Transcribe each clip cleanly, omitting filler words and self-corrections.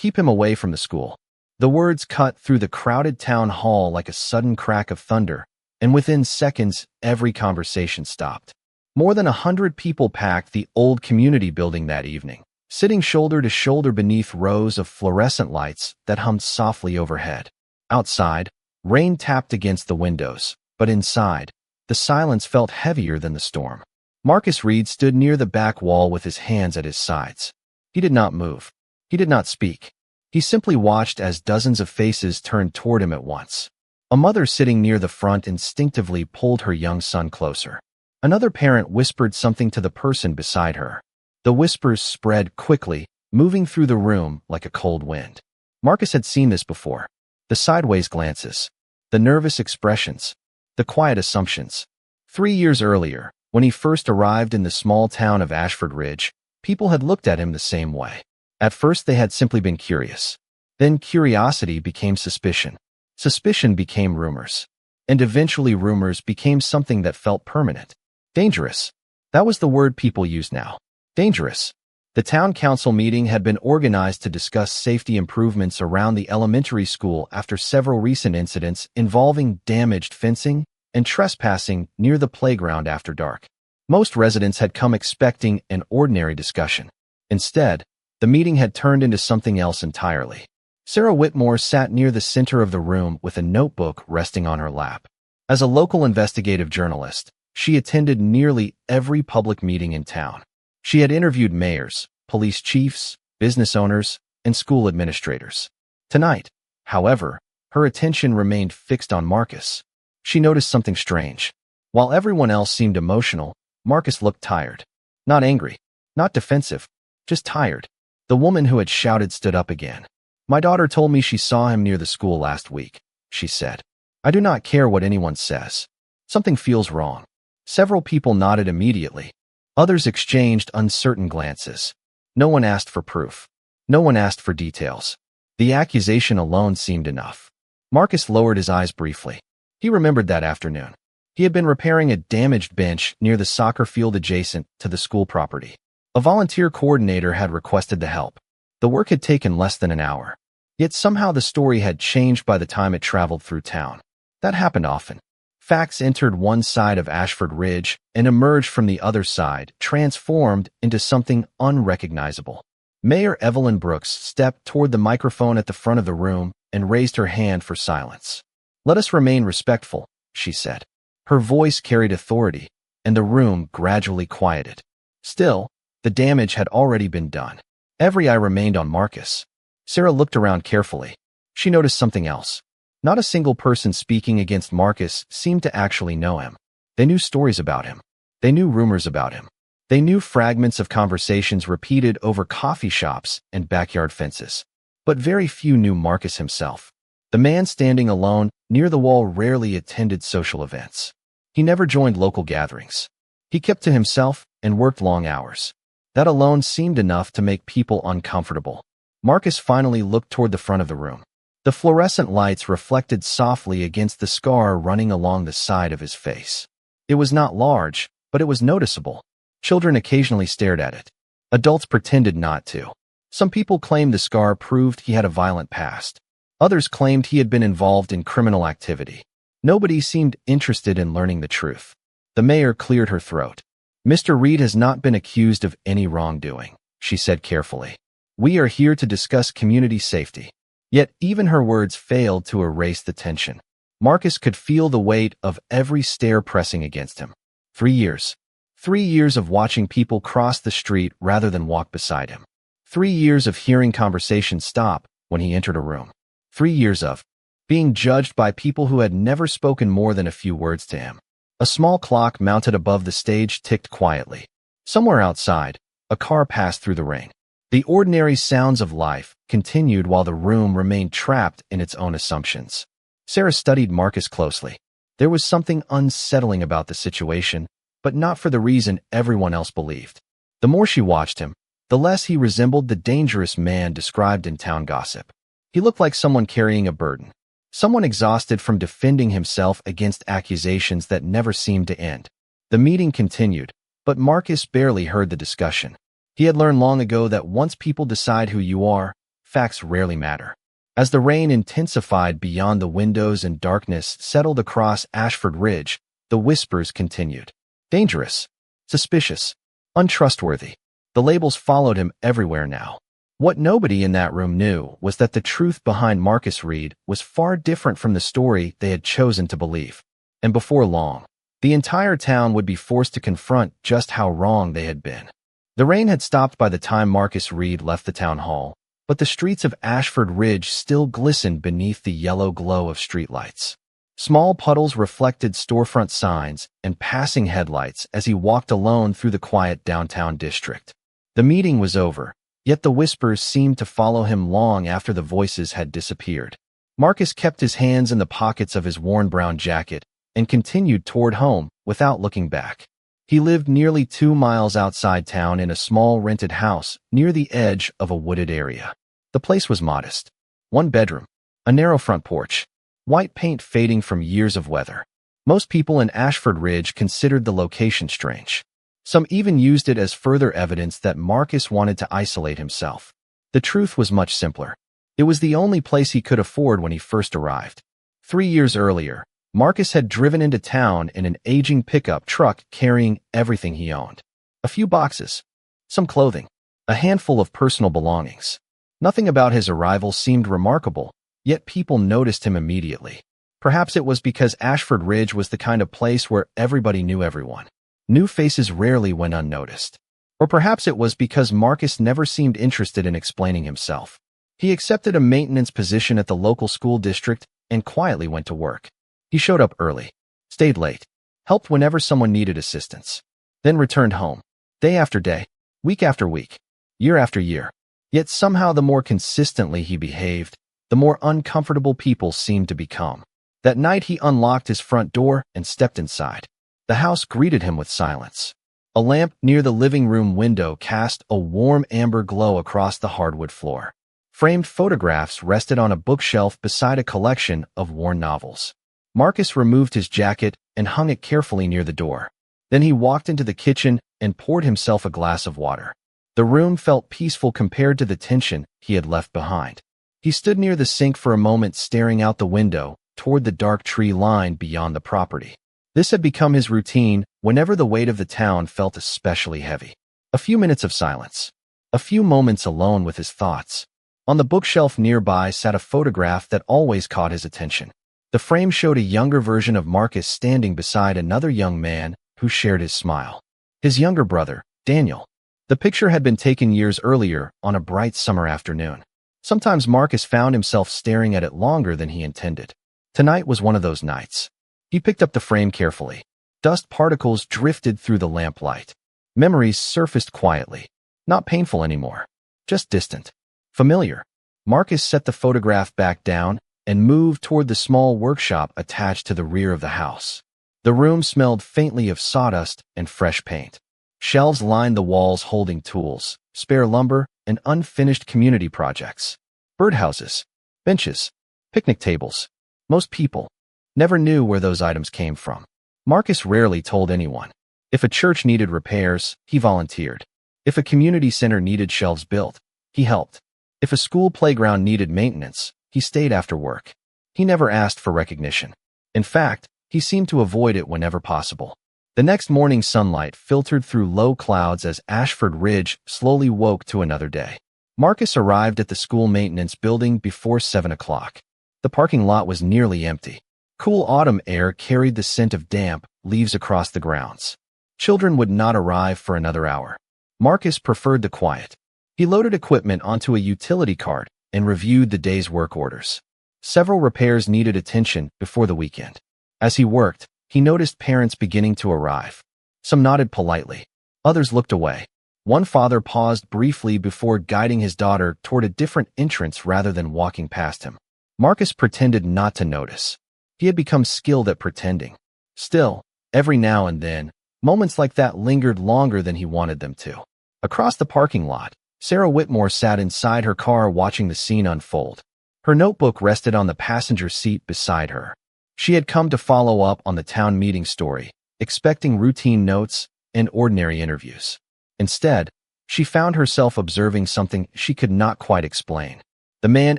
Keep him away from the school. The words cut through the crowded town hall like a sudden crack of thunder, and within seconds, every conversation stopped. More than 100 people packed the old community building that evening, sitting shoulder to shoulder beneath rows of fluorescent lights that hummed softly overhead. Outside, rain tapped against the windows, but inside, the silence felt heavier than the storm. Marcus Reed stood near the back wall with his hands at his sides. He did not move. He did not speak. He simply watched as dozens of faces turned toward him at once. A mother sitting near the front instinctively pulled her young son closer. Another parent whispered something to the person beside her. The whispers spread quickly, moving through the room like a cold wind. Marcus had seen this before. The sideways glances, the nervous expressions, the quiet assumptions. 3 years earlier, when he first arrived in the small town of Ashford Ridge, people had looked at him the same way. At first they had simply been curious. Then curiosity became suspicion. Suspicion became rumors. And eventually rumors became something that felt permanent. Dangerous. That was the word people used now. Dangerous. The town council meeting had been organized to discuss safety improvements around the elementary school after several recent incidents involving damaged fencing and trespassing near the playground after dark. Most residents had come expecting an ordinary discussion. Instead, the meeting had turned into something else entirely. Sarah Whitmore sat near the center of the room with a notebook resting on her lap. As a local investigative journalist, she attended nearly every public meeting in town. She had interviewed mayors, police chiefs, business owners, and school administrators. Tonight, however, her attention remained fixed on Marcus. She noticed something strange. While everyone else seemed emotional, Marcus looked tired. Not angry, not defensive, just tired. The woman who had shouted stood up again. "My daughter told me she saw him near the school last week," she said. "I do not care what anyone says. Something feels wrong." Several people nodded immediately. Others exchanged uncertain glances. No one asked for proof. No one asked for details. The accusation alone seemed enough. Marcus lowered his eyes briefly. He remembered that afternoon. He had been repairing a damaged bench near the soccer field adjacent to the school property. A volunteer coordinator had requested the help. The work had taken less than an hour. Yet somehow the story had changed by the time it traveled through town. That happened often. Facts entered one side of Ashford Ridge and emerged from the other side, transformed into something unrecognizable. Mayor Evelyn Brooks stepped toward the microphone at the front of the room and raised her hand for silence. "Let us remain respectful," she said. Her voice carried authority, and the room gradually quieted. Still, the damage had already been done. Every eye remained on Marcus. Sarah looked around carefully. She noticed something else. Not a single person speaking against Marcus seemed to actually know him. They knew stories about him. They knew rumors about him. They knew fragments of conversations repeated over coffee shops and backyard fences. But very few knew Marcus himself. The man standing alone near the wall rarely attended social events. He never joined local gatherings. He kept to himself and worked long hours. That alone seemed enough to make people uncomfortable. Marcus finally looked toward the front of the room. The fluorescent lights reflected softly against the scar running along the side of his face. It was not large, but it was noticeable. Children occasionally stared at it. Adults pretended not to. Some people claimed the scar proved he had a violent past. Others claimed he had been involved in criminal activity. Nobody seemed interested in learning the truth. The mayor cleared her throat. "Mr. Reed has not been accused of any wrongdoing," she said carefully. "We are here to discuss community safety." Yet even her words failed to erase the tension. Marcus could feel the weight of every stare pressing against him. 3 years. 3 years of watching people cross the street rather than walk beside him. 3 years of hearing conversations stop when he entered a room. 3 years of being judged by people who had never spoken more than a few words to him. A small clock mounted above the stage ticked quietly. Somewhere outside, a car passed through the rain. The ordinary sounds of life continued while the room remained trapped in its own assumptions. Sarah studied Marcus closely. There was something unsettling about the situation, but not for the reason everyone else believed. The more she watched him, the less he resembled the dangerous man described in town gossip. He looked like someone carrying a burden, someone exhausted from defending himself against accusations that never seemed to end. The meeting continued, but Marcus barely heard the discussion. He had learned long ago that once people decide who you are, facts rarely matter. As the rain intensified beyond the windows and darkness settled across Ashford Ridge, the whispers continued. Dangerous, suspicious, untrustworthy. The labels followed him everywhere now. What nobody in that room knew was that the truth behind Marcus Reed was far different from the story they had chosen to believe. And before long, the entire town would be forced to confront just how wrong they had been. The rain had stopped by the time Marcus Reed left the town hall, but the streets of Ashford Ridge still glistened beneath the yellow glow of streetlights. Small puddles reflected storefront signs and passing headlights as he walked alone through the quiet downtown district. The meeting was over, yet the whispers seemed to follow him long after the voices had disappeared. Marcus kept his hands in the pockets of his worn brown jacket and continued toward home without looking back. He lived nearly 2 miles outside town in a small rented house near the edge of a wooded area. The place was modest. 1 bedroom, a narrow front porch, white paint fading from years of weather. Most people in Ashford Ridge considered the location strange. Some even used it as further evidence that Marcus wanted to isolate himself. The truth was much simpler. It was the only place he could afford when he first arrived. 3 years earlier, Marcus had driven into town in an aging pickup truck carrying everything he owned. A few boxes, some clothing, a handful of personal belongings. Nothing about his arrival seemed remarkable, yet people noticed him immediately. Perhaps it was because Ashford Ridge was the kind of place where everybody knew everyone. New faces rarely went unnoticed. Or perhaps it was because Marcus never seemed interested in explaining himself. He accepted a maintenance position at the local school district and quietly went to work. He showed up early, stayed late, helped whenever someone needed assistance, then returned home, day after day, week after week, year after year. Yet somehow the more consistently he behaved, the more uncomfortable people seemed to become. That night he unlocked his front door and stepped inside. The house greeted him with silence. A lamp near the living room window cast a warm amber glow across the hardwood floor. Framed photographs rested on a bookshelf beside a collection of worn novels. Marcus removed his jacket and hung it carefully near the door. Then he walked into the kitchen and poured himself a glass of water. The room felt peaceful compared to the tension he had left behind. He stood near the sink for a moment, staring out the window toward the dark tree line beyond the property. This had become his routine whenever the weight of the town felt especially heavy. A few minutes of silence. A few moments alone with his thoughts. On the bookshelf nearby sat a photograph that always caught his attention. The frame showed a younger version of Marcus standing beside another young man who shared his smile. His younger brother, Daniel. The picture had been taken years earlier on a bright summer afternoon. Sometimes Marcus found himself staring at it longer than he intended. Tonight was one of those nights. He picked up the frame carefully. Dust particles drifted through the lamplight. Memories surfaced quietly. Not painful anymore. Just distant. Familiar. Marcus set the photograph back down and moved toward the small workshop attached to the rear of the house. The room smelled faintly of sawdust and fresh paint. Shelves lined the walls holding tools, spare lumber, and unfinished community projects. Birdhouses, benches, picnic tables. Most people never knew where those items came from. Marcus rarely told anyone. If a church needed repairs, he volunteered. If a community center needed shelves built, he helped. If a school playground needed maintenance, he stayed after work. He never asked for recognition. In fact, he seemed to avoid it whenever possible. The next morning's sunlight filtered through low clouds as Ashford Ridge slowly woke to another day. Marcus arrived at the school maintenance building before 7 o'clock. The parking lot was nearly empty. Cool autumn air carried the scent of damp leaves across the grounds. Children would not arrive for another hour. Marcus preferred the quiet. He loaded equipment onto a utility cart and reviewed the day's work orders. Several repairs needed attention before the weekend. As he worked, he noticed parents beginning to arrive. Some nodded politely. Others looked away. One father paused briefly before guiding his daughter toward a different entrance rather than walking past him. Marcus pretended not to notice. He had become skilled at pretending. Still, every now and then, moments like that lingered longer than he wanted them to. Across the parking lot, Sarah Whitmore sat inside her car watching the scene unfold. Her notebook rested on the passenger seat beside her. She had come to follow up on the town meeting story, expecting routine notes and ordinary interviews. Instead, she found herself observing something she could not quite explain. The man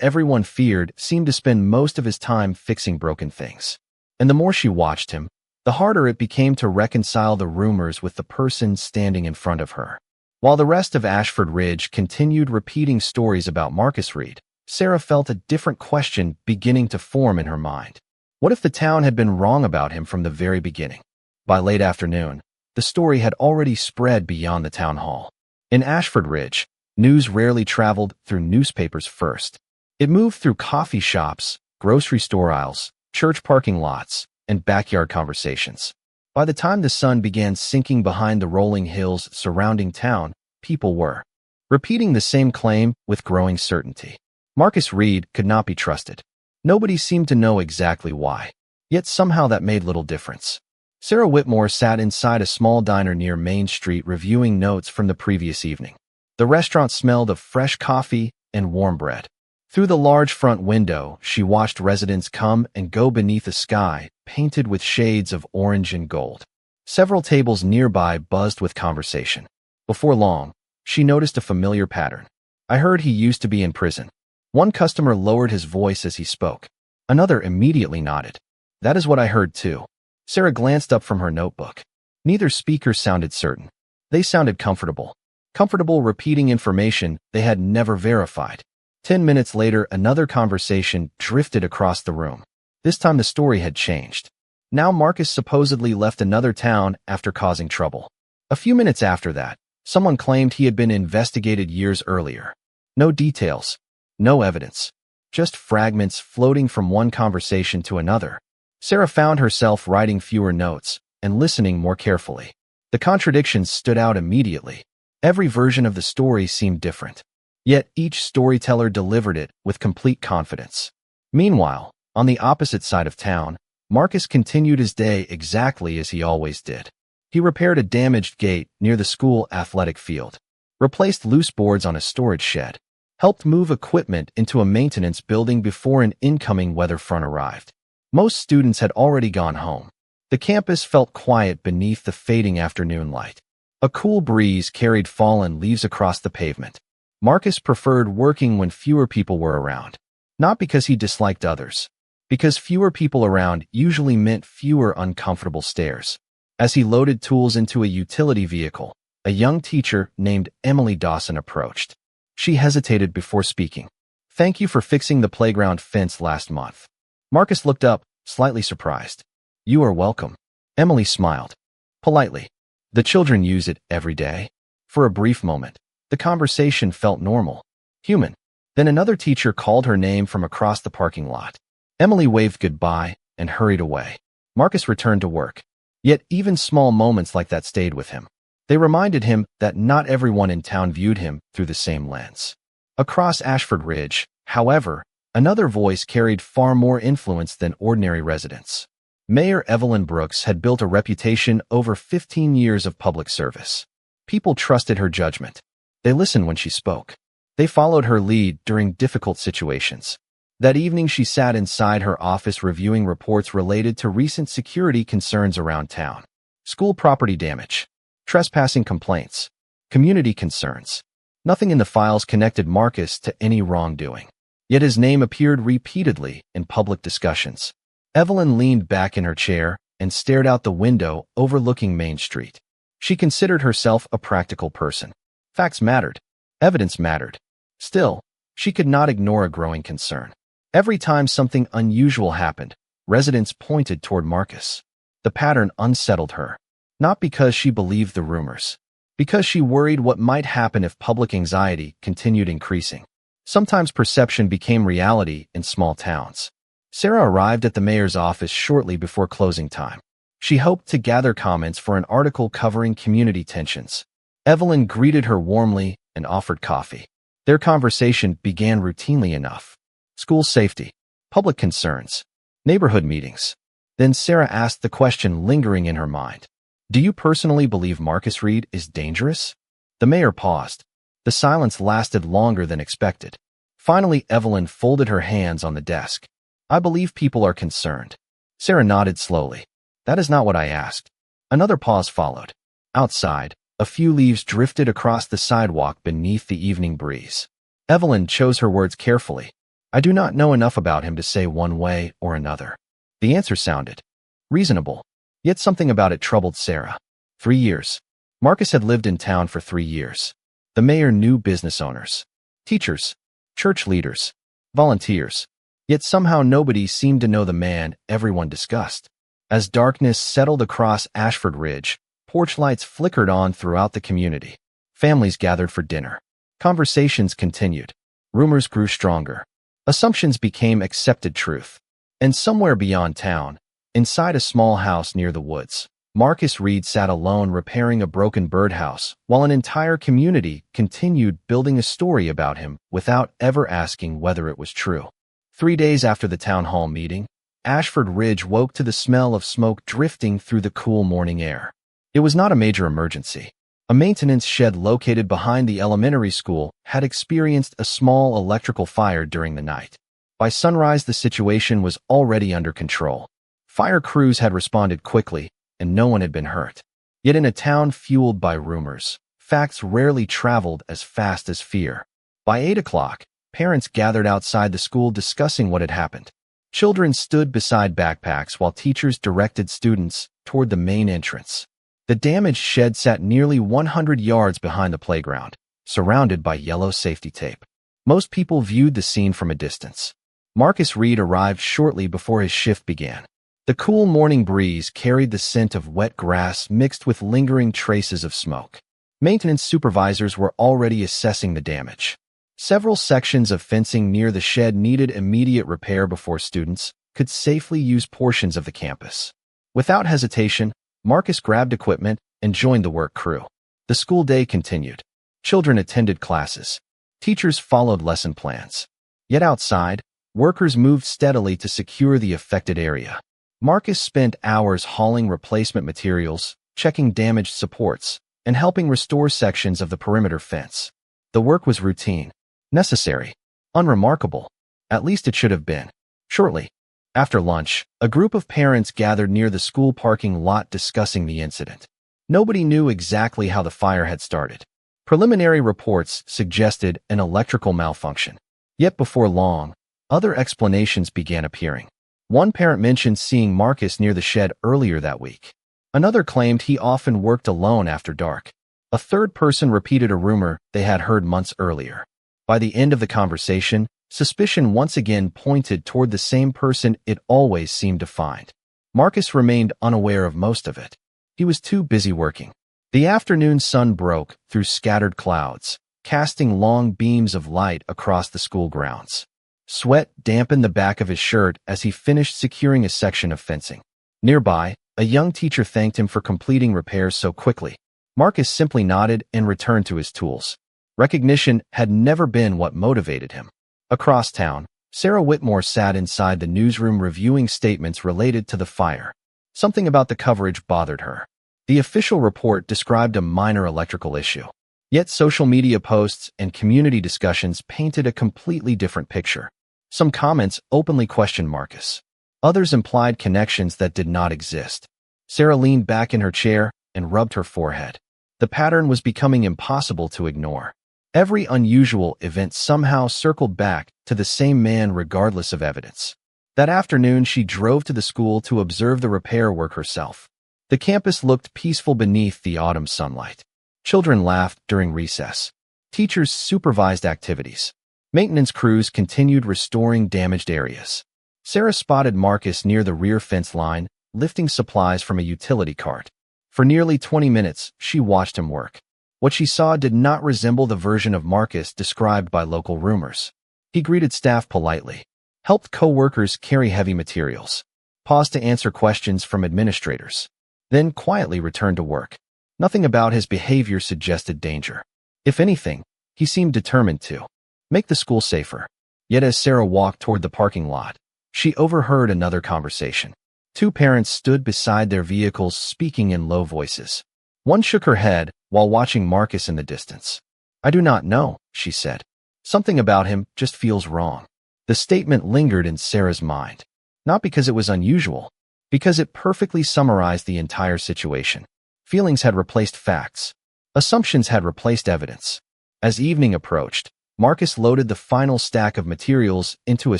everyone feared seemed to spend most of his time fixing broken things. And the more she watched him, the harder it became to reconcile the rumors with the person standing in front of her. While the rest of Ashford Ridge continued repeating stories about Marcus Reed, Sarah felt a different question beginning to form in her mind. What if the town had been wrong about him from the very beginning? By late afternoon, the story had already spread beyond the town hall. In Ashford Ridge, news rarely traveled through newspapers first. It moved through coffee shops, grocery store aisles, church parking lots, and backyard conversations. By the time the sun began sinking behind the rolling hills surrounding town, people were repeating the same claim with growing certainty. Marcus Reed could not be trusted. Nobody seemed to know exactly why, yet somehow that made little difference. Sarah Whitmore sat inside a small diner near Main Street reviewing notes from the previous evening. The restaurant smelled of fresh coffee and warm bread. Through the large front window, she watched residents come and go beneath a sky painted with shades of orange and gold. Several tables nearby buzzed with conversation. Before long, she noticed a familiar pattern. "I heard he used to be in prison." One customer lowered his voice as he spoke. Another immediately nodded. "That is what I heard too." Sarah glanced up from her notebook. Neither speaker sounded certain. They sounded comfortable. Comfortable repeating information they had never verified. 10 minutes later, another conversation drifted across the room. This time the story had changed. Now Marcus supposedly left another town after causing trouble. A few minutes after that, someone claimed he had been investigated years earlier. No details, no evidence, just fragments floating from one conversation to another. Sarah found herself writing fewer notes and listening more carefully. The contradictions stood out immediately. Every version of the story seemed different. Yet each storyteller delivered it with complete confidence. Meanwhile, on the opposite side of town, Marcus continued his day exactly as he always did. He repaired a damaged gate near the school athletic field, replaced loose boards on a storage shed, helped move equipment into a maintenance building before an incoming weather front arrived. Most students had already gone home. The campus felt quiet beneath the fading afternoon light. A cool breeze carried fallen leaves across the pavement. Marcus preferred working when fewer people were around. Not because he disliked others, because fewer people around usually meant fewer uncomfortable stares. As he loaded tools into a utility vehicle, a young teacher named Emily Dawson approached. She hesitated before speaking. "Thank you for fixing the playground fence last month." Marcus looked up, slightly surprised. "You are welcome." Emily smiled politely. "The children use it every day." For a brief moment, the conversation felt normal, human. Then another teacher called her name from across the parking lot. Emily waved goodbye and hurried away. Marcus returned to work. Yet even small moments like that stayed with him. They reminded him that not everyone in town viewed him through the same lens. Across Ashford Ridge, however, another voice carried far more influence than ordinary residents. Mayor Evelyn Brooks had built a reputation over 15 years of public service. People trusted her judgment. They listened when she spoke. They followed her lead during difficult situations. That evening she sat inside her office reviewing reports related to recent security concerns around town. School property damage, trespassing complaints, community concerns. Nothing in the files connected Marcus to any wrongdoing. Yet his name appeared repeatedly in public discussions. Evelyn leaned back in her chair and stared out the window overlooking Main Street. She considered herself a practical person. Facts mattered. Evidence mattered. Still, she could not ignore a growing concern. Every time something unusual happened, residents pointed toward Marcus. The pattern unsettled her. Not because she believed the rumors, because she worried what might happen if public anxiety continued increasing. Sometimes perception became reality in small towns. Sarah arrived at the mayor's office shortly before closing time. She hoped to gather comments for an article covering community tensions. Evelyn greeted her warmly and offered coffee. Their conversation began routinely enough. School safety, public concerns, neighborhood meetings. Then Sarah asked the question lingering in her mind. "Do you personally believe Marcus Reed is dangerous?" The mayor paused. The silence lasted longer than expected. Finally, Evelyn folded her hands on the desk. "I believe people are concerned." Sarah nodded slowly. "That is not what I asked." Another pause followed. Outside, a few leaves drifted across the sidewalk beneath the evening breeze. Evelyn chose her words carefully. I do not know enough about him to say one way or another. The answer sounded reasonable, yet something about it troubled Sarah. 3 years. Marcus had lived in town for 3 years. The mayor knew business owners, teachers, church leaders, volunteers. Yet somehow nobody seemed to know the man everyone discussed. As darkness settled across Ashford Ridge, porch lights flickered on throughout the community. Families gathered for dinner. Conversations continued. Rumors grew stronger. Assumptions became accepted truth. And somewhere beyond town, inside a small house near the woods, Marcus Reed sat alone repairing a broken birdhouse, while an entire community continued building a story about him without ever asking whether it was true. 3 days after the town hall meeting, Ashford Ridge woke to the smell of smoke drifting through the cool morning air. It was not a major emergency. A maintenance shed located behind the elementary school had experienced a small electrical fire during the night. By sunrise, the situation was already under control. Fire crews had responded quickly, and no one had been hurt. Yet in a town fueled by rumors, facts rarely traveled as fast as fear. By 8 o'clock, parents gathered outside the school discussing what had happened. Children stood beside backpacks while teachers directed students toward the main entrance. The damaged shed sat nearly 100 yards behind the playground, surrounded by yellow safety tape. Most people viewed the scene from a distance. Marcus Reed arrived shortly before his shift began. The cool morning breeze carried the scent of wet grass mixed with lingering traces of smoke. Maintenance supervisors were already assessing the damage. Several sections of fencing near the shed needed immediate repair before students could safely use portions of the campus. Without hesitation, Marcus grabbed equipment and joined the work crew. The school day continued. Children attended classes. Teachers followed lesson plans. Yet outside, workers moved steadily to secure the affected area. Marcus spent hours hauling replacement materials, checking damaged supports, and helping restore sections of the perimeter fence. The work was routine, necessary, unremarkable. At least it should have been. Shortly after lunch, a group of parents gathered near the school parking lot discussing the incident. Nobody knew exactly how the fire had started. Preliminary reports suggested an electrical malfunction. Yet before long, other explanations began appearing. One parent mentioned seeing Marcus near the shed earlier that week. Another claimed he often worked alone after dark. A third person repeated a rumor they had heard months earlier. By the end of the conversation, suspicion once again pointed toward the same person it always seemed to find. Marcus remained unaware of most of it. He was too busy working. The afternoon sun broke through scattered clouds, casting long beams of light across the school grounds. Sweat dampened the back of his shirt as he finished securing a section of fencing. Nearby, a young teacher thanked him for completing repairs so quickly. Marcus simply nodded and returned to his tools. Recognition had never been what motivated him. Across town, Sarah Whitmore sat inside the newsroom reviewing statements related to the fire. Something about the coverage bothered her. The official report described a minor electrical issue. Yet social media posts and community discussions painted a completely different picture. Some comments openly questioned Marcus. Others implied connections that did not exist. Sarah leaned back in her chair and rubbed her forehead. The pattern was becoming impossible to ignore. Every unusual event somehow circled back to the same man regardless of evidence. That afternoon, she drove to the school to observe the repair work herself. The campus looked peaceful beneath the autumn sunlight. Children laughed during recess. Teachers supervised activities. Maintenance crews continued restoring damaged areas. Sarah spotted Marcus near the rear fence line, lifting supplies from a utility cart. For nearly 20 minutes, she watched him work. What she saw did not resemble the version of Marcus described by local rumors. He greeted staff politely, helped co-workers carry heavy materials, paused to answer questions from administrators, then quietly returned to work. Nothing about his behavior suggested danger. If anything, he seemed determined to make the school safer. Yet as Sarah walked toward the parking lot, she overheard another conversation. Two parents stood beside their vehicles speaking in low voices. One shook her head while watching Marcus in the distance. I do not know, she said. Something about him just feels wrong. The statement lingered in Sarah's mind. Not because it was unusual, because it perfectly summarized the entire situation. Feelings had replaced facts. Assumptions had replaced evidence. As evening approached, Marcus loaded the final stack of materials into a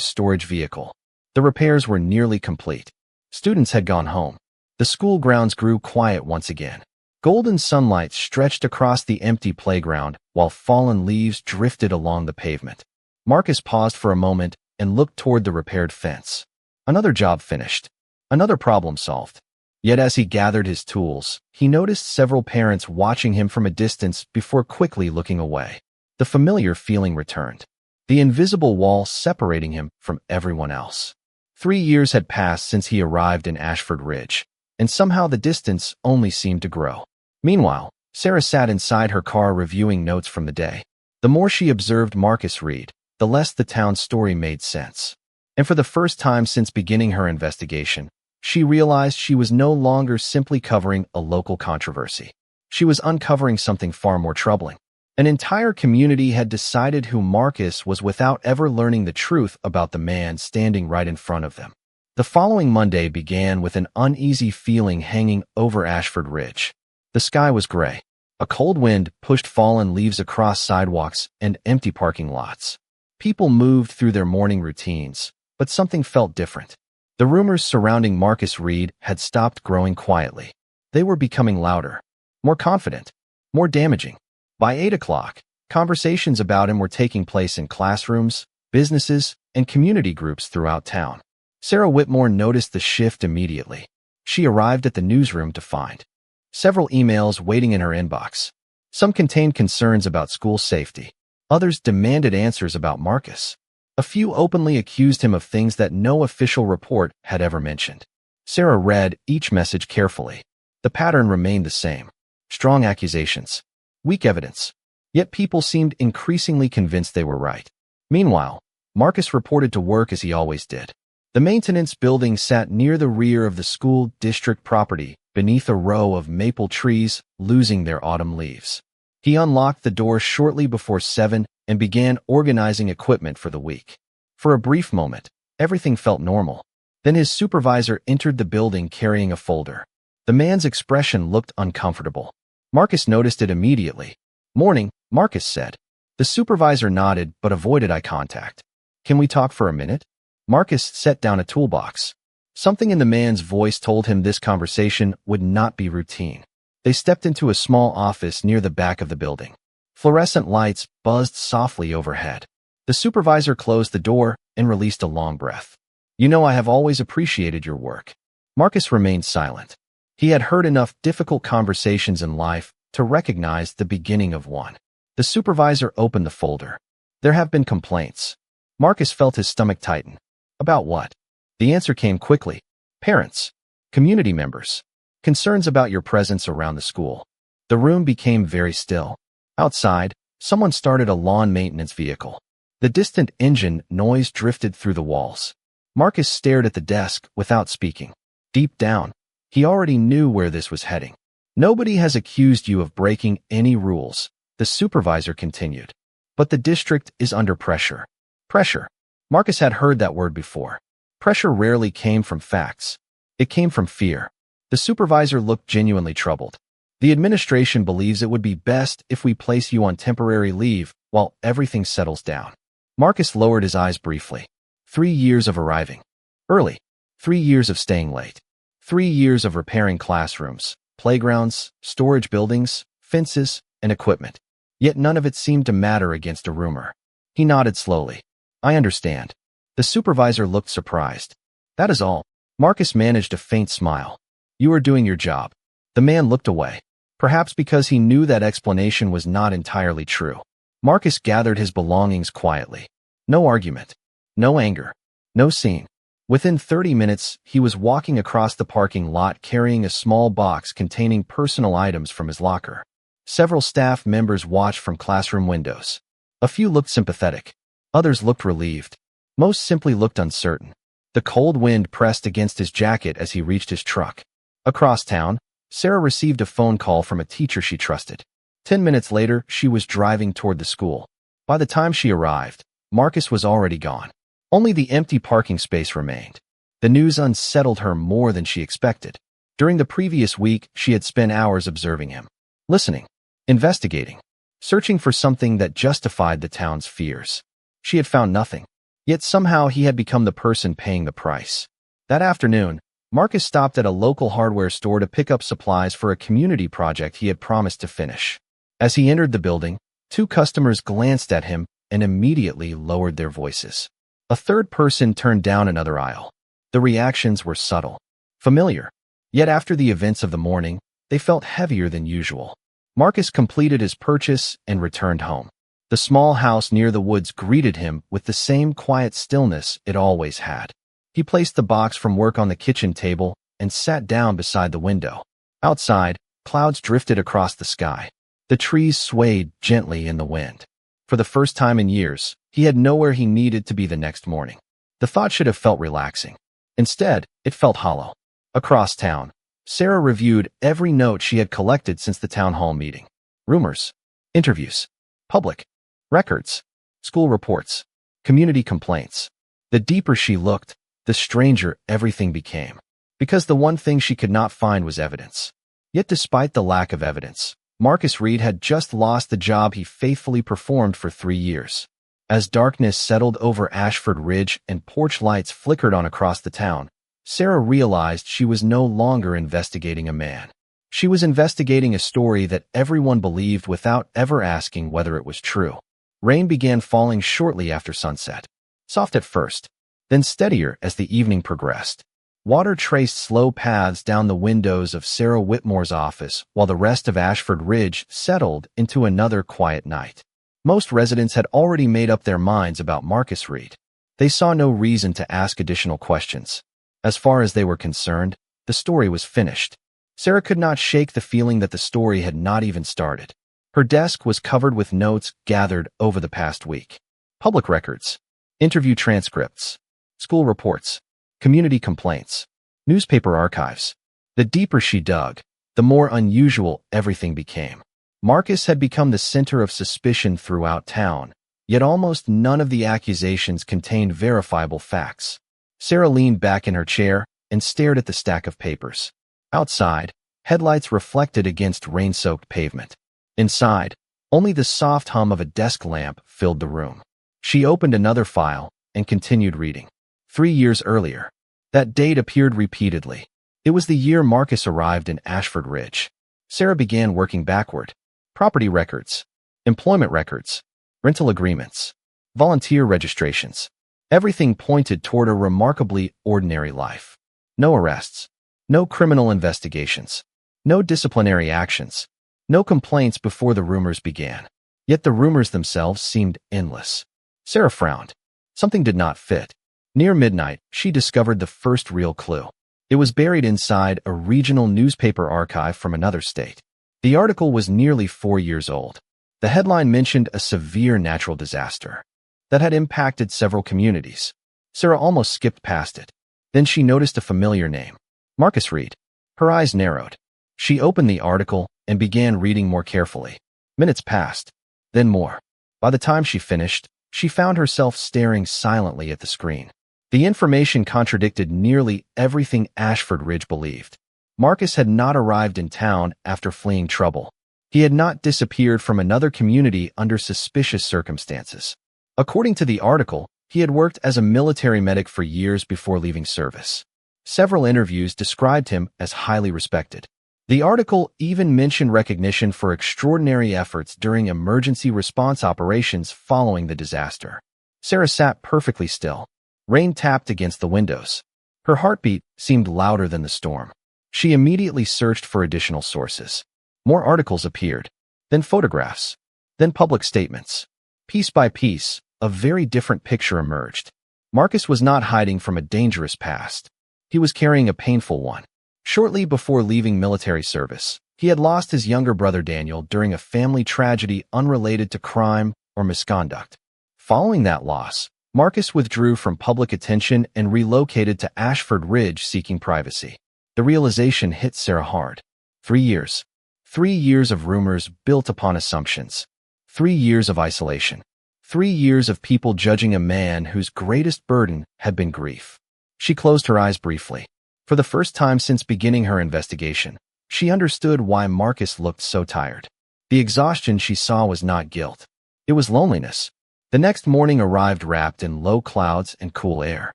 storage vehicle. The repairs were nearly complete. Students had gone home. The school grounds grew quiet once again. Golden sunlight stretched across the empty playground while fallen leaves drifted along the pavement. Marcus paused for a moment and looked toward the repaired fence. Another job finished. Another problem solved. Yet as he gathered his tools, he noticed several parents watching him from a distance before quickly looking away. The familiar feeling returned. The invisible wall separating him from everyone else. 3 years had passed since he arrived in Ashford Ridge, and somehow the distance only seemed to grow. Meanwhile, Sarah sat inside her car reviewing notes from the day. The more she observed Marcus read, the less the town's story made sense. And for the first time since beginning her investigation, she realized she was no longer simply covering a local controversy. She was uncovering something far more troubling. An entire community had decided who Marcus was without ever learning the truth about the man standing right in front of them. The following Monday began with an uneasy feeling hanging over Ashford Ridge. The sky was gray. A cold wind pushed fallen leaves across sidewalks and empty parking lots. People moved through their morning routines, but something felt different. The rumors surrounding Marcus Reed had stopped growing quietly. They were becoming louder, more confident, more damaging. By 8 o'clock, conversations about him were taking place in classrooms, businesses, and community groups throughout town. Sarah Whitmore noticed the shift immediately. She arrived at the newsroom to find several emails waiting in her inbox. Some contained concerns about school safety. Others demanded answers about Marcus. A few openly accused him of things that no official report had ever mentioned. Sarah read each message carefully. The pattern remained the same. Strong accusations. Weak evidence. Yet people seemed increasingly convinced they were right. Meanwhile, Marcus reported to work as he always did. The maintenance building sat near the rear of the school district property, beneath a row of maple trees losing their autumn leaves. He unlocked the door shortly before 7 and began organizing equipment for the week. For a brief moment, everything felt normal. Then his supervisor entered the building carrying a folder. The man's expression looked uncomfortable. Marcus noticed it immediately. "Morning," Marcus said. The supervisor nodded but avoided eye contact. "Can we talk for a minute?" Marcus set down a toolbox. Something in the man's voice told him this conversation would not be routine. They stepped into a small office near the back of the building. Fluorescent lights buzzed softly overhead. The supervisor closed the door and released a long breath. "You know, I have always appreciated your work." Marcus remained silent. He had heard enough difficult conversations in life to recognize the beginning of one. The supervisor opened the folder. "There have been complaints." Marcus felt his stomach tighten. "About what?" The answer came quickly. "Parents. Community members. Concerns about your presence around the school." The room became very still. Outside, someone started a lawn maintenance vehicle. The distant engine noise drifted through the walls. Marcus stared at the desk without speaking. Deep down, he already knew where this was heading. "Nobody has accused you of breaking any rules," the supervisor continued. "But the district is under pressure." Pressure. Marcus had heard that word before. Pressure rarely came from facts. It came from fear. The supervisor looked genuinely troubled. "The administration believes it would be best if we place you on temporary leave while everything settles down." Marcus lowered his eyes briefly. 3 years of arriving early. 3 years of staying late. 3 years of repairing classrooms, playgrounds, storage buildings, fences, and equipment. Yet none of it seemed to matter against a rumor. He nodded slowly. "I understand." The supervisor looked surprised. "That is all." Marcus managed a faint smile. "You are doing your job." The man looked away, perhaps because he knew that explanation was not entirely true. Marcus gathered his belongings quietly. No argument. No anger. No scene. Within 30 minutes, he was walking across the parking lot carrying a small box containing personal items from his locker. Several staff members watched from classroom windows. A few looked sympathetic. Others looked relieved. Most simply looked uncertain. The cold wind pressed against his jacket as he reached his truck. Across town, Sarah received a phone call from a teacher she trusted. 10 minutes later, she was driving toward the school. By the time she arrived, Marcus was already gone. Only the empty parking space remained. The news unsettled her more than she expected. During the previous week, she had spent hours observing him, listening, investigating. searching for something that justified the town's fears. She had found nothing. Yet somehow he had become the person paying the price. That afternoon, Marcus stopped at a local hardware store to pick up supplies for a community project he had promised to finish. As he entered the building, two customers glanced at him and immediately lowered their voices. A third person turned down another aisle. The reactions were subtle, familiar. Yet after the events of the morning, they felt heavier than usual. Marcus completed his purchase and returned home. The small house near the woods greeted him with the same quiet stillness it always had. He placed the box from work on the kitchen table and sat down beside the window. Outside, clouds drifted across the sky. The trees swayed gently in the wind. For the first time in years, he had nowhere he needed to be the next morning. The thought should have felt relaxing. Instead, it felt hollow. Across town, Sarah reviewed every note she had collected since the town hall meeting. Rumors, interviews, public records, school reports, community complaints. The deeper she looked, the stranger everything became. Because the one thing she could not find was evidence. Yet despite the lack of evidence, Marcus Reed had just lost the job he faithfully performed for 3 years. As darkness settled over Ashford Ridge and porch lights flickered on across the town, Sarah realized she was no longer investigating a man. She was investigating a story that everyone believed without ever asking whether it was true. Rain began falling shortly after sunset. Soft at first, then steadier as the evening progressed. Water traced slow paths down the windows of Sarah Whitmore's office while the rest of Ashford Ridge settled into another quiet night. Most residents had already made up their minds about Marcus Reed. They saw no reason to ask additional questions. As far as they were concerned, the story was finished. Sarah could not shake the feeling that the story had not even started. Her desk was covered with notes gathered over the past week. Public records, interview transcripts, school reports, community complaints, newspaper archives. The deeper she dug, the more unusual everything became. Marcus had become the center of suspicion throughout town, yet almost none of the accusations contained verifiable facts. Sarah leaned back in her chair and stared at the stack of papers. Outside, headlights reflected against rain-soaked pavement. Inside, only the soft hum of a desk lamp filled the room. She opened another file and continued reading. 3 years earlier. That date appeared repeatedly. It was the year Marcus arrived in Ashford Ridge. Sarah began working backward. Property records, employment records, rental agreements, volunteer registrations. Everything pointed toward a remarkably ordinary life. No arrests, no criminal investigations, no disciplinary actions, no complaints before the rumors began. Yet the rumors themselves seemed endless. Sarah frowned. Something did not fit. Near midnight, she discovered the first real clue. It was buried inside a regional newspaper archive from another state. The article was nearly 4 years old. The headline mentioned a severe natural disaster that had impacted several communities. Sarah almost skipped past it. Then she noticed a familiar name. Marcus Reed. Her eyes narrowed. She opened the article and began reading more carefully. Minutes passed, then more. By the time she finished, she found herself staring silently at the screen. The information contradicted nearly everything Ashford Ridge believed. Marcus had not arrived in town after fleeing trouble. He had not disappeared from another community under suspicious circumstances. According to the article, he had worked as a military medic for years before leaving service. Several interviews described him as highly respected. The article even mentioned recognition for extraordinary efforts during emergency response operations following the disaster. Sarah sat perfectly still. Rain tapped against the windows. Her heartbeat seemed louder than the storm. She immediately searched for additional sources. More articles appeared, then photographs, then public statements. Piece by piece, a very different picture emerged. Marcus was not hiding from a dangerous past. He was carrying a painful one. Shortly before leaving military service, he had lost his younger brother Daniel during a family tragedy unrelated to crime or misconduct. Following that loss, Marcus withdrew from public attention and relocated to Ashford Ridge seeking privacy. The realization hit Sarah hard. 3 years. 3 years of rumors built upon assumptions. 3 years of isolation. 3 years of people judging a man whose greatest burden had been grief. She closed her eyes briefly. For the first time since beginning her investigation, she understood why Marcus looked so tired. The exhaustion she saw was not guilt. It was loneliness. The next morning arrived wrapped in low clouds and cool air.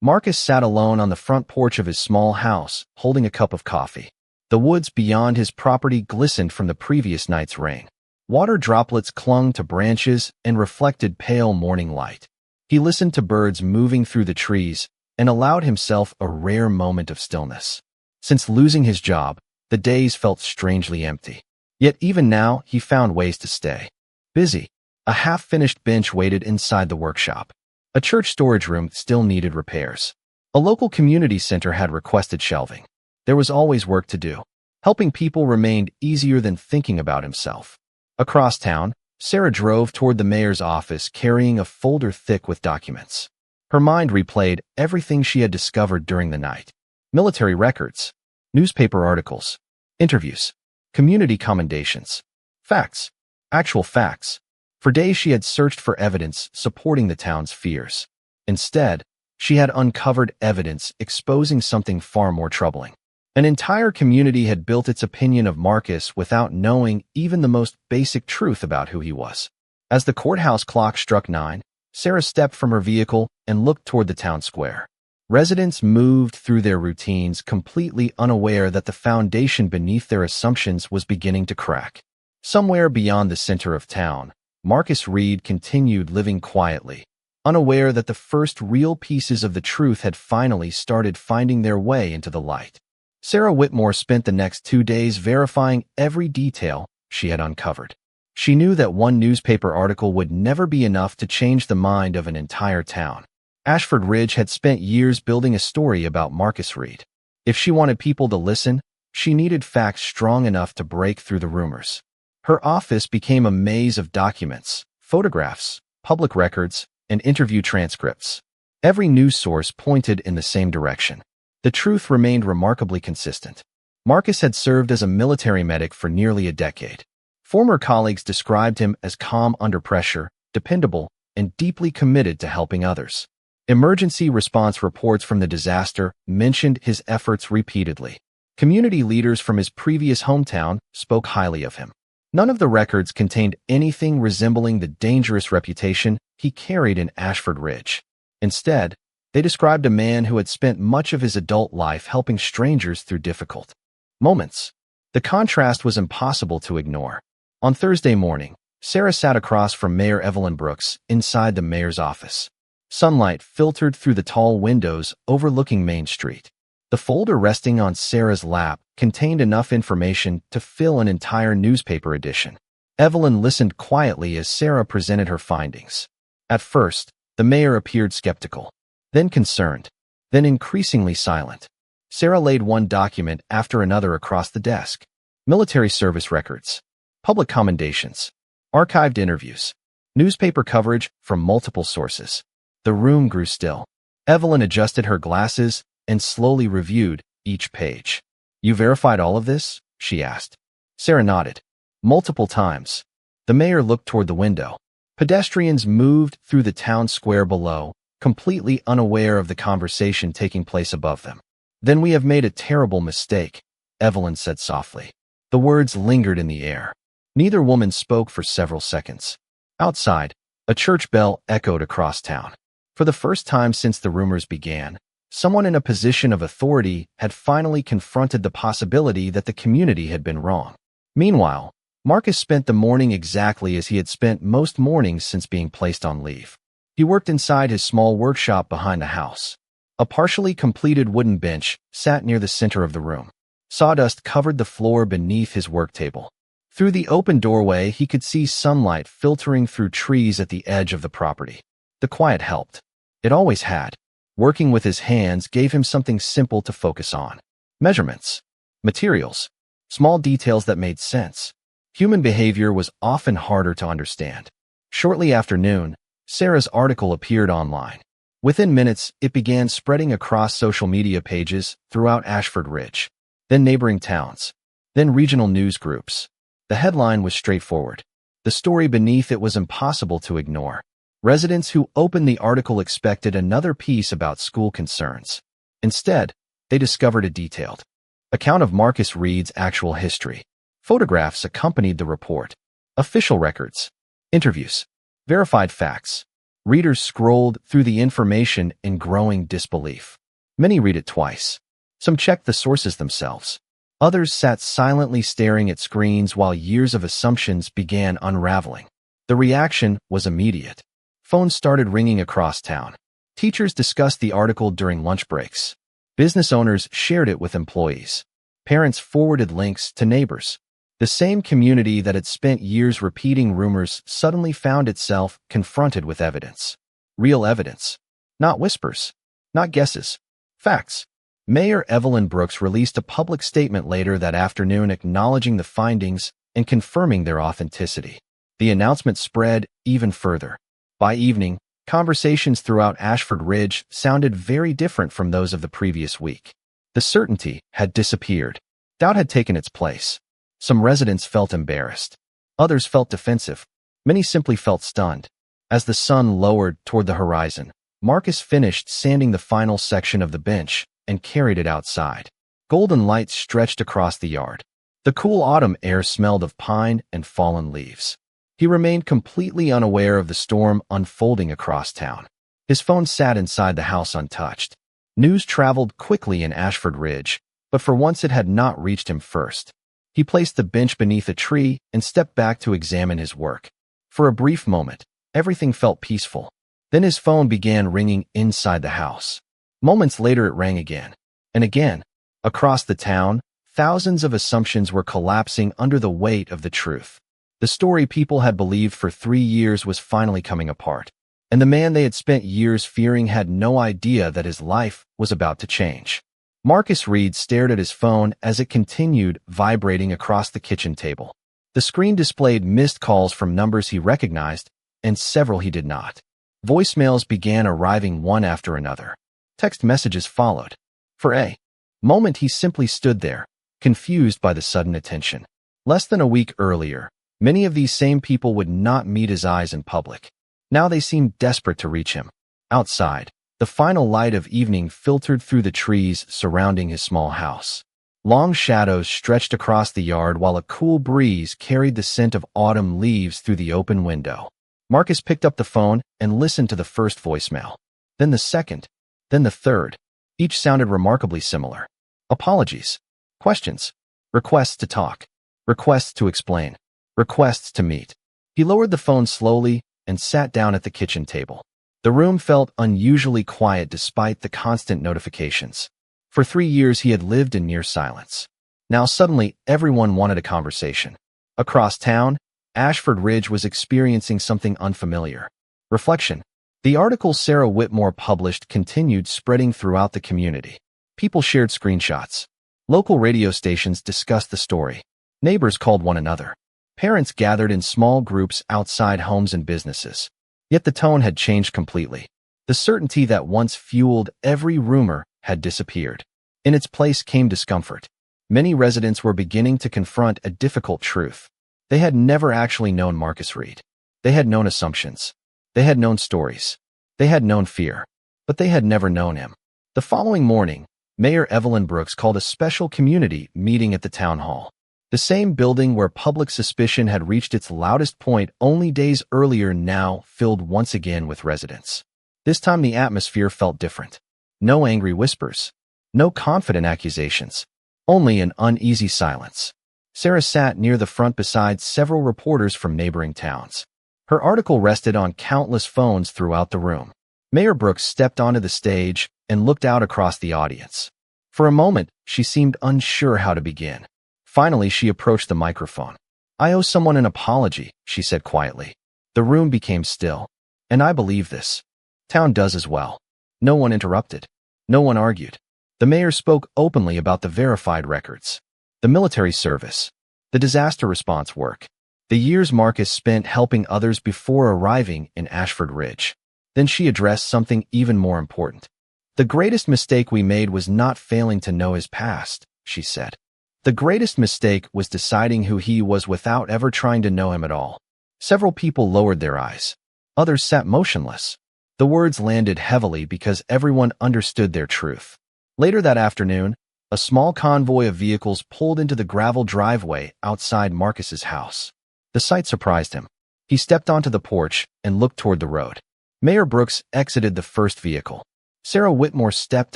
Marcus sat alone on the front porch of his small house, holding a cup of coffee. The woods beyond his property glistened from the previous night's rain. Water droplets clung to branches and reflected pale morning light. He listened to birds moving through the trees and allowed himself a rare moment of stillness. Since losing his job, the days felt strangely empty. Yet even now, he found ways to stay busy. A half-finished bench waited inside the workshop. A church storage room still needed repairs. A local community center had requested shelving. There was always work to do. Helping people remained easier than thinking about himself. Across town, Sarah drove toward the mayor's office carrying a folder thick with documents. Her mind replayed everything she had discovered during the night. Military records, newspaper articles, interviews, community commendations, facts, actual facts. For days she had searched for evidence supporting the town's fears. Instead, she had uncovered evidence exposing something far more troubling. An entire community had built its opinion of Marcus without knowing even the most basic truth about who he was. As the courthouse clock struck 9, Sarah stepped from her vehicle and looked toward the town square. Residents moved through their routines completely unaware that the foundation beneath their assumptions was beginning to crack. Somewhere beyond the center of town, Marcus Reed continued living quietly, unaware that the first real pieces of the truth had finally started finding their way into the light. Sarah Whitmore spent the next 2 days verifying every detail she had uncovered. She knew that one newspaper article would never be enough to change the mind of an entire town. Ashford Ridge had spent years building a story about Marcus Reed. If she wanted people to listen, she needed facts strong enough to break through the rumors. Her office became a maze of documents, photographs, public records, and interview transcripts. Every news source pointed in the same direction. The truth remained remarkably consistent. Marcus had served as a military medic for nearly a decade. Former colleagues described him as calm under pressure, dependable, and deeply committed to helping others. Emergency response reports from the disaster mentioned his efforts repeatedly. Community leaders from his previous hometown spoke highly of him. None of the records contained anything resembling the dangerous reputation he carried in Ashford Ridge. Instead, they described a man who had spent much of his adult life helping strangers through difficult moments. The contrast was impossible to ignore. On Thursday morning, Sarah sat across from Mayor Evelyn Brooks inside the mayor's office. Sunlight filtered through the tall windows overlooking Main Street. The folder resting on Sarah's lap contained enough information to fill an entire newspaper edition. Evelyn listened quietly as Sarah presented her findings. At first, the mayor appeared skeptical, then concerned, then increasingly silent. Sarah laid one document after another across the desk. Military service records, public commendations, archived interviews, newspaper coverage from multiple sources. The room grew still. Evelyn adjusted her glasses and slowly reviewed each page. "You verified all of this?" she asked. Sarah nodded. "Multiple times." The mayor looked toward the window. Pedestrians moved through the town square below, completely unaware of the conversation taking place above them. "Then we have made a terrible mistake," Evelyn said softly. The words lingered in the air. Neither woman spoke for several seconds. Outside, a church bell echoed across town. For the first time since the rumors began, someone in a position of authority had finally confronted the possibility that the community had been wrong. Meanwhile, Marcus spent the morning exactly as he had spent most mornings since being placed on leave. He worked inside his small workshop behind the house. A partially completed wooden bench sat near the center of the room. Sawdust covered the floor beneath his work table. Through the open doorway, he could see sunlight filtering through trees at the edge of the property. The quiet helped. It always had. Working with his hands gave him something simple to focus on. Measurements, materials, small details that made sense. Human behavior was often harder to understand. Shortly after noon, Sarah's article appeared online. Within minutes, it began spreading across social media pages throughout Ashford Ridge, then neighboring towns, then regional news groups. The headline was straightforward. The story beneath it was impossible to ignore. Residents who opened the article expected another piece about school concerns. Instead, they discovered a detailed account of Marcus Reed's actual history. Photographs accompanied the report. Official records. Interviews. Verified facts. Readers scrolled through the information in growing disbelief. Many read it twice. Some checked the sources themselves. Others sat silently staring at screens while years of assumptions began unraveling. The reaction was immediate. Phones started ringing across town. Teachers discussed the article during lunch breaks. Business owners shared it with employees. Parents forwarded links to neighbors. The same community that had spent years repeating rumors suddenly found itself confronted with evidence. Real evidence. Not whispers. Not guesses. Facts. Mayor Evelyn Brooks released a public statement later that afternoon acknowledging the findings and confirming their authenticity. The announcement spread even further. By evening, conversations throughout Ashford Ridge sounded very different from those of the previous week. The certainty had disappeared. Doubt had taken its place. Some residents felt embarrassed. Others felt defensive. Many simply felt stunned. As the sun lowered toward the horizon, Marcus finished sanding the final section of the bench and carried it outside. Golden light stretched across the yard. The cool autumn air smelled of pine and fallen leaves. He remained completely unaware of the storm unfolding across town. His phone sat inside the house untouched. News traveled quickly in Ashford Ridge, but for once it had not reached him first. He placed the bench beneath a tree and stepped back to examine his work. For a brief moment, everything felt peaceful. Then his phone began ringing inside the house. Moments later it rang again. And again. Across the town, thousands of assumptions were collapsing under the weight of the truth. The story people had believed for 3 years was finally coming apart. And the man they had spent years fearing had no idea that his life was about to change. Marcus Reed stared at his phone as it continued vibrating across the kitchen table. The screen displayed missed calls from numbers he recognized and several he did not. Voicemails began arriving one after another. Text messages followed. For a moment he simply stood there, confused by the sudden attention. Less than a week earlier, many of these same people would not meet his eyes in public. Now they seemed desperate to reach him. Outside, the final light of evening filtered through the trees surrounding his small house. Long shadows stretched across the yard while a cool breeze carried the scent of autumn leaves through the open window. Marcus picked up the phone and listened to the first voicemail. Then the second. Then the third. Each sounded remarkably similar. Apologies. Questions. Requests to talk. Requests to explain. Requests to meet. He lowered the phone slowly and sat down at the kitchen table. The room felt unusually quiet despite the constant notifications. For 3 years he had lived in near silence. Now suddenly everyone wanted a conversation. Across town, Ashford Ridge was experiencing something unfamiliar. Reflection. The article Sarah Whitmore published continued spreading throughout the community. People shared screenshots. Local radio stations discussed the story. Neighbors called one another. Parents gathered in small groups outside homes and businesses. Yet the tone had changed completely. The certainty that once fueled every rumor had disappeared. In its place came discomfort. Many residents were beginning to confront a difficult truth. They had never actually known Marcus Reed. They had known assumptions. They had known stories. They had known fear. But they had never known him. The following morning, Mayor Evelyn Brooks called a special community meeting at the town hall. The same building where public suspicion had reached its loudest point only days earlier now filled once again with residents. This time the atmosphere felt different. No angry whispers. No confident accusations. Only an uneasy silence. Sarah sat near the front beside several reporters from neighboring towns. Her article rested on countless phones throughout the room. Mayor Brooks stepped onto the stage and looked out across the audience. For a moment, she seemed unsure how to begin. Finally, she approached the microphone. "I owe someone an apology," she said quietly. The room became still. "And I believe this. Town does as well." No one interrupted. No one argued. The mayor spoke openly about the verified records. The military service. The disaster response work. The years Marcus spent helping others before arriving in Ashford Ridge. Then she addressed something even more important. "The greatest mistake we made was not failing to know his past," she said. "The greatest mistake was deciding who he was without ever trying to know him at all." Several people lowered their eyes. Others sat motionless. The words landed heavily because everyone understood their truth. Later that afternoon, a small convoy of vehicles pulled into the gravel driveway outside Marcus's house. The sight surprised him. He stepped onto the porch and looked toward the road. Mayor Brooks exited the first vehicle. Sarah Whitmore stepped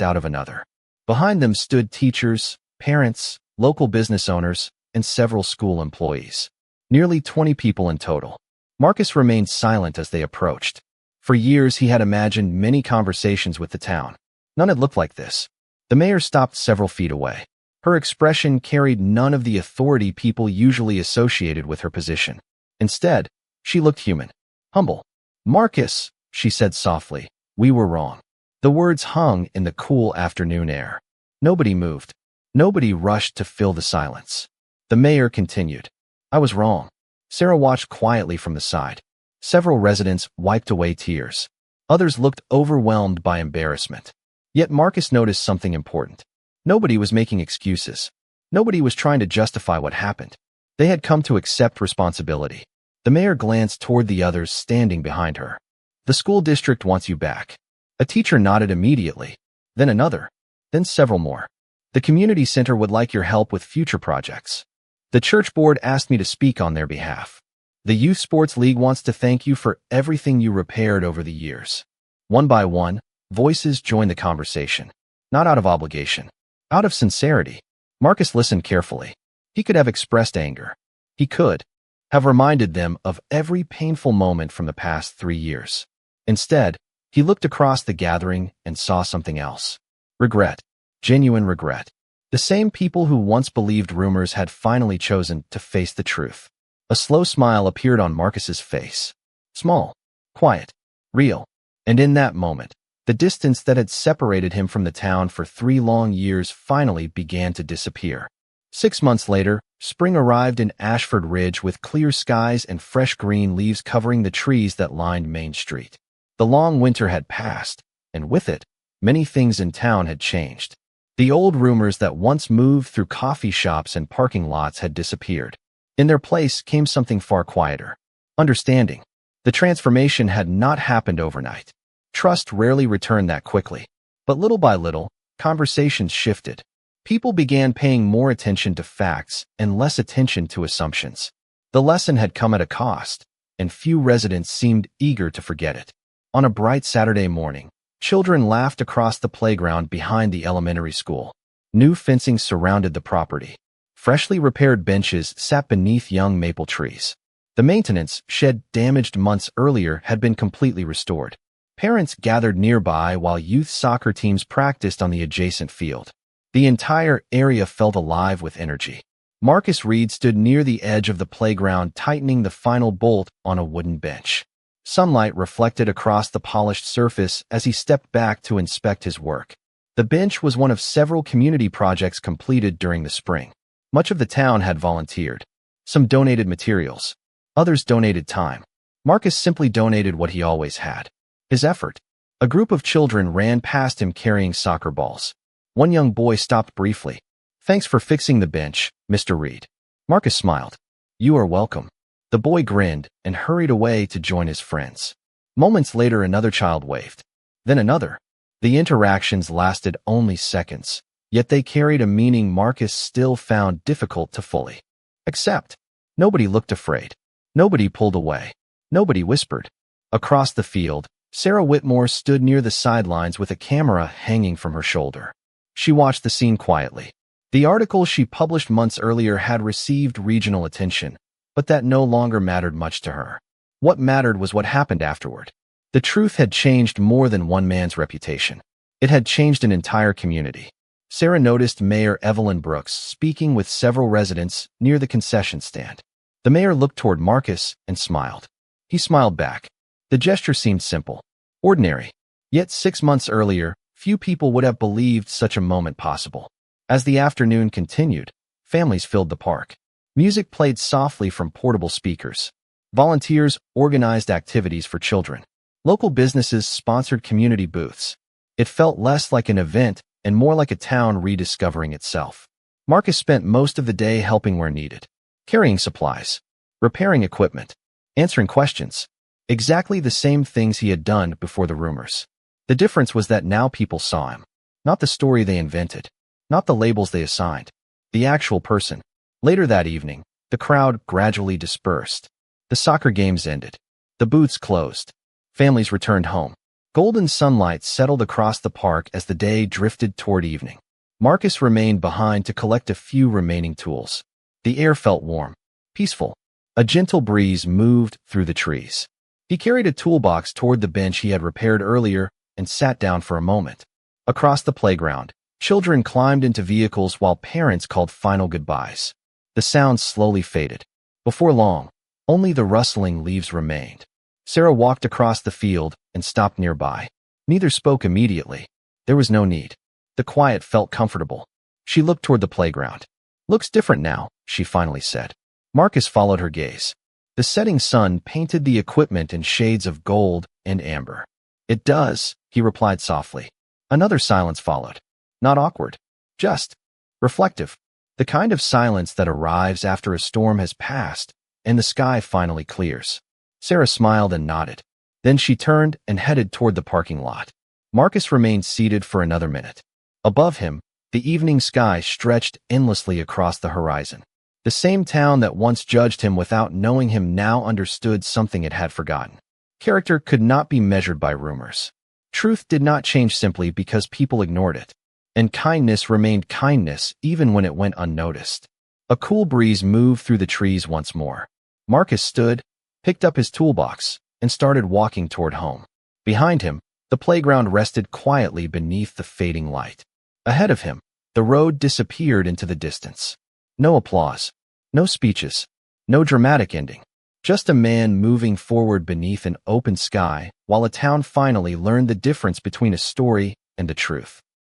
out of another. Behind them stood teachers, parents, local business owners, and several school employees. Nearly 20 people in total. Marcus remained silent as they approached. For years, he had imagined many conversations with the town. None had looked like this. The mayor stopped several feet away. Her expression carried none of the authority people usually associated with her position. Instead, she looked human, humble. "Marcus," she said softly, "we were wrong." The words hung in the cool afternoon air. Nobody moved. Nobody rushed to fill the silence. The mayor continued, "I was wrong." Sarah watched quietly from the side. Several residents wiped away tears. Others looked overwhelmed by embarrassment. Yet Marcus noticed something important. Nobody was making excuses. Nobody was trying to justify what happened. They had come to accept responsibility. The mayor glanced toward the others standing behind her. "The school district wants you back." A teacher nodded immediately. Then another. Then several more. "The community center would like your help with future projects." "The church board asked me to speak on their behalf." "The youth sports league wants to thank you for everything you repaired over the years." One by one, voices joined the conversation. Not out of obligation. Out of sincerity. Marcus listened carefully. He could have expressed anger. He could have reminded them of every painful moment from the past 3 years. Instead, he looked across the gathering and saw something else. Regret. Genuine regret. The same people who once believed rumors had finally chosen to face the truth. A slow smile appeared on Marcus's face. Small, quiet, real. And in that moment, the distance that had separated him from the town for 3 long years finally began to disappear. 6 months later, spring arrived in Ashford Ridge with clear skies and fresh green leaves covering the trees that lined Main Street. The long winter had passed, and with it, many things in town had changed. The old rumors that once moved through coffee shops and parking lots had disappeared. In their place came something far quieter. Understanding. The transformation had not happened overnight. Trust rarely returned that quickly. But little by little, conversations shifted. People began paying more attention to facts and less attention to assumptions. The lesson had come at a cost, and few residents seemed eager to forget it. On a bright Saturday morning, children laughed across the playground behind the elementary school. New fencing surrounded the property. Freshly repaired benches sat beneath young maple trees. The maintenance, shed damaged months earlier, had been completely restored. Parents gathered nearby while youth soccer teams practiced on the adjacent field. The entire area felt alive with energy. Marcus Reed stood near the edge of the playground, tightening the final bolt on a wooden bench. Sunlight reflected across the polished surface as he stepped back to inspect his work. The bench was one of several community projects completed during the spring. Much of the town had volunteered. Some donated materials. Others donated time. Marcus simply donated what he always had. His effort. A group of children ran past him carrying soccer balls. One young boy stopped briefly. "Thanks for fixing the bench, Mr. Reed." Marcus smiled. "You are welcome." The boy grinned and hurried away to join his friends. Moments later, another child waved. Then another. The interactions lasted only seconds, yet they carried a meaning Marcus still found difficult to fully accept. Nobody looked afraid. Nobody pulled away. Nobody whispered. Across the field, Sarah Whitmore stood near the sidelines with a camera hanging from her shoulder. She watched the scene quietly. The article she published months earlier had received regional attention, but that no longer mattered much to her. What mattered was what happened afterward. The truth had changed more than one man's reputation. It had changed an entire community. Sarah noticed Mayor Evelyn Brooks speaking with several residents near the concession stand. The mayor looked toward Marcus and smiled. He smiled back. The gesture seemed simple, ordinary. Yet 6 months earlier, few people would have believed such a moment possible. As the afternoon continued, families filled the park. Music played softly from portable speakers. Volunteers organized activities for children. Local businesses sponsored community booths. It felt less like an event and more like a town rediscovering itself. Marcus spent most of the day helping where needed. Carrying supplies. Repairing equipment. Answering questions. Exactly the same things he had done before the rumors. The difference was that now people saw him. Not the story they invented. Not the labels they assigned. The actual person. Later that evening, The crowd gradually dispersed. The soccer games ended. The booths closed. Families returned home. Golden sunlight settled across the park as the day drifted toward evening. Marcus remained behind to collect a few remaining tools. The air felt warm, peaceful. A gentle breeze moved through the trees. He carried a toolbox toward the bench he had repaired earlier and sat down for a moment. Across the playground, children climbed into vehicles while parents called final goodbyes. The sound slowly faded. Before long, only the rustling leaves remained. Sarah walked across the field and stopped nearby. Neither spoke immediately. There was no need. The quiet felt comfortable. She looked toward the playground. "Looks different now," she finally said. Marcus followed her gaze. The setting sun painted the equipment in shades of gold and amber. "It does," he replied softly. Another silence followed. Not awkward, just reflective. The kind of silence that arrives after a storm has passed and the sky finally clears. Sarah smiled and nodded. Then she turned and headed toward the parking lot. Marcus remained seated for another minute. Above him, the evening sky stretched endlessly across the horizon. The same town that once judged him without knowing him now understood something it had forgotten. Character could not be measured by rumors. Truth did not change simply because people ignored it. And kindness remained kindness even when it went unnoticed. A cool breeze moved through the trees once more. Marcus stood, picked up his toolbox, and started walking toward home. Behind him, the playground rested quietly beneath the fading light. Ahead of him, the road disappeared into the distance. No applause, no speeches, no dramatic ending. Just a man moving forward beneath an open sky while a town finally learned the difference between a story and the truth.